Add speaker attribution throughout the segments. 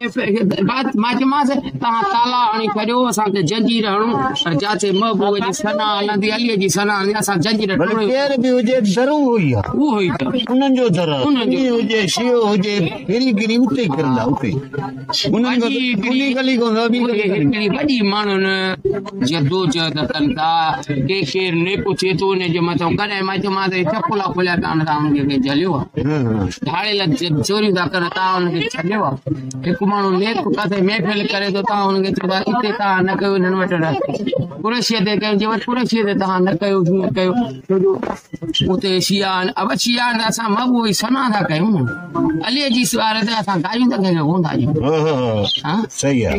Speaker 1: बात माजमा से ता ताला हणी करियो असा के जंजीर हणो जाचे महबूब जी सना हलंदी अली जी सना असा जंजीर
Speaker 2: भले केर भी हुजे दरू हुई है
Speaker 1: वो होई
Speaker 2: उनन जो दर हुजे शियो हुजे गिरी गिरी उते करंदा उते उनन गली गली को भी
Speaker 1: हिकड़ी वडी मानन जदो जद कंता के ने पूछे तो ने जो मतो करे माजमा से चप्पला खोला कान राम के जलियो ढाले ल चोरी दा करता उनके चलियो एक मानो नेक कथे महफिल करे तो ता उनके चदा इते ता न कयो नन वटड़ा कुरैशी दे के जीवन कुरैशी दे ता न कयो कयो उते शियान अब शियान असा मबू सना था कयो अली जी सवार ते असा गायू त के होंदा जी हां
Speaker 2: सही है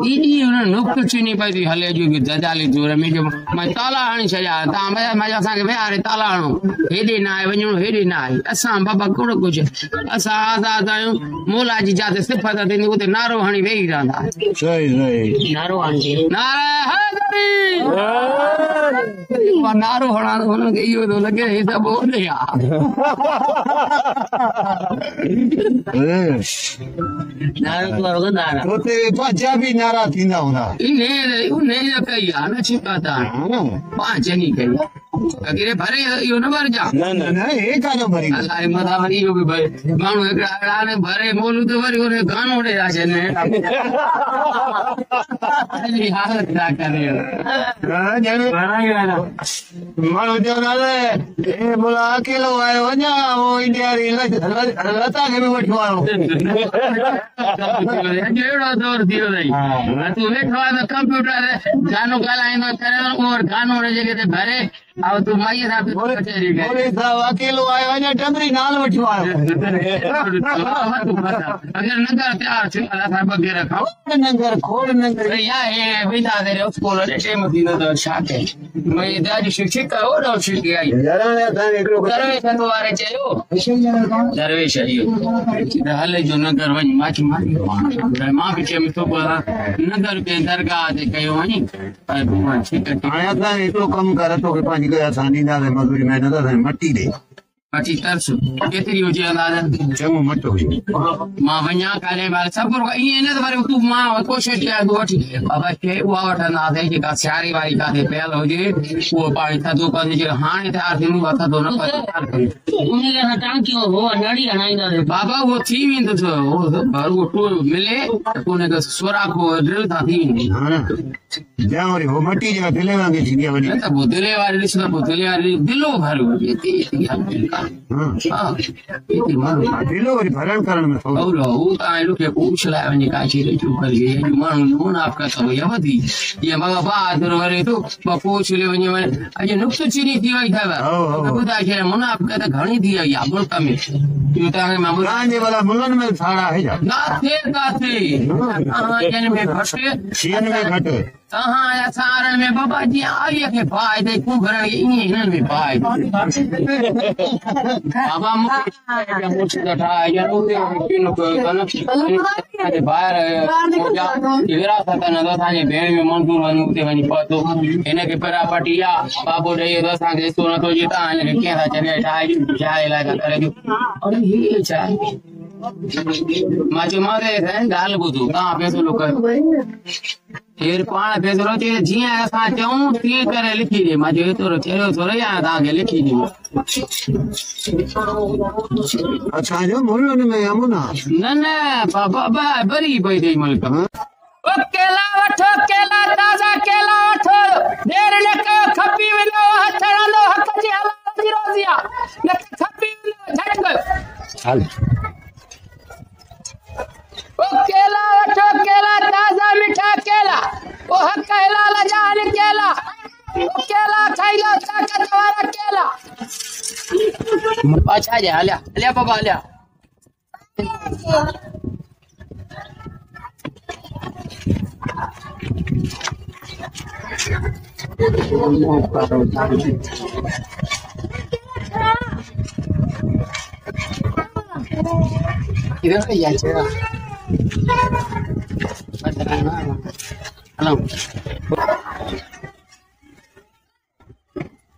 Speaker 1: ई उन नुक चीनी पई हले जो दजाली दूर में जो मैं ताला हणी छया ता मैं असा के यार ताला हणो हेडे ना वणो हेडे ना असा बाबा कोड़ कुछ असा आजा मोला जी जाते सिफत देनी उते नारो हणी वेही रहंदा
Speaker 2: सही सही
Speaker 1: नारो हणी नारा है नारो हणा हुन के इयो तो लगे हे सब बोले यार नारो तो होगा नारा
Speaker 2: तोते पाजा भी नारा थींदा हुंदा
Speaker 1: इने कई आना छिकाता पांच नहीं कई अगरे भरे यो न भर जा
Speaker 2: न एक आनो भरी
Speaker 1: अल्लाह मदा भरी यो भाई मानो एकड़ा ने भरे मोलू तो भरी ओने गानो रे आछे ने अली हालत ना करे हां जाने भराया मानो जो नाले ए बोला अकेलो आयो वना वो इंडिया री लता के भी बैठवाओ जेड़ा दौर दियो नहीं तू बैठवा तो कंप्यूटर गानो गालाइंदो करे और गानो रे जगह ते भरे अब तू माई साहब कचहरी गए बोले साहब अकेलो आयो वना टमरी नाल बैठवाओ अगर नगर तैयार छे साहब वगैरह खाओ नगर खोल नगर या है विदा दे स्कूल रे टेम दिन तो शाके मैं दाज शिक्षक का और शिक्षक आई
Speaker 2: जरा ने था एकलो
Speaker 1: दरवेश तो वारे चलो दरवेश आयो हले जो नगर वनी माच मारी मां के में तो नगर के दरगाह दे कयो वनी पर भगवान शिक्षक
Speaker 2: आया था एकलो कम करे तो के पानी के आसानी ना मजदूरी मेहनत है मट्टी दे
Speaker 1: मट्टी तरस केतरी हो जे अंदाजा
Speaker 2: चंगो मट्टो हुई
Speaker 1: मां वन्या काले बार सब ये ने बारे तू मां कोशिश किया दोठी बाबा के वावट ना दे जे का सारी वाली का दे पहल हो जे वो पानी था दो कर जे हाने था दिन था दो न कर उन्हें ना टांकी हो नड़ी हणाई ना बाबा वो थी विंद तो बार वो टू मिले कोने का सोरा को ड्रिल था थी
Speaker 2: हां जावरी हो मट्टी जगह दिले वांगे जिंदगी बनी
Speaker 1: तो बोतले वाली रिश्ता बोतले वाली दिलो भर हो ये हां
Speaker 2: दिलो वरी भरण करण में थोड़ा
Speaker 1: और वो आइलो के पूछला वनी का चीज जो कर ये मानो नून आपका सब यवदी ये बाबा बहादुर वरे तो पूछ ले वनी अजे नुक्स चीनी थी वई था बुदा के मन आपका तो घणी थी या बोलता में यो ता में
Speaker 2: रांझे वाला मुलन में साड़ा है जा
Speaker 1: ना थे का थे हां जन में घटे
Speaker 2: सीन में घटे
Speaker 1: हां या सारण में बाबा जी आइए के भाई दे को भरण इन में भाई बाबा मुझे बैठा है यार वो किनो अरे बाहर इधर था न था ये भेड़ में मंदूर वनते वनी पतो इने के परा पटिया बाबू रे ये दसा के सोना तो ये ता ने के था चले ठाई जाए लगा करे अरे ये चाय माचे मारे है गाल बुदू कहां पे तो लोग फिर पाण भेजरो जे जिया असा चऊं ती करे लिखी दे माजे तो चेरो थोरे या ता के लिखी दे
Speaker 2: अच्छा जो मुलन में अमुना
Speaker 1: न बाबा बरी पई दे मलक ओ केला वठो केला ताजा केला वठो देर न कयो खपी वेलो हथड़ा लो हक जी हला जी रोजिया न खपी वेलो झट कयो
Speaker 2: चल
Speaker 1: ओ केला वठो केला ताजा मीठा केला ओ हक हला जान केला ओ केला खाइलो ताकत वाला केला अच्छा जा हल्या बाबा हल्या इधर से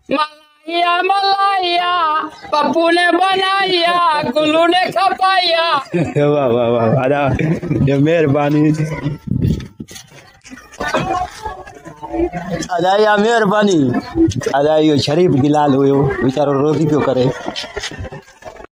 Speaker 1: मलाइया मलाइया पप्पू ने बनाया गुल्लू ने खपाया।
Speaker 3: वाह वाह वाह, अदा ये मेहरबानी, अदा या मेहरबानी, अदा यो शरीफ गिलाल हुयो वीचारो रोटी पियो करे।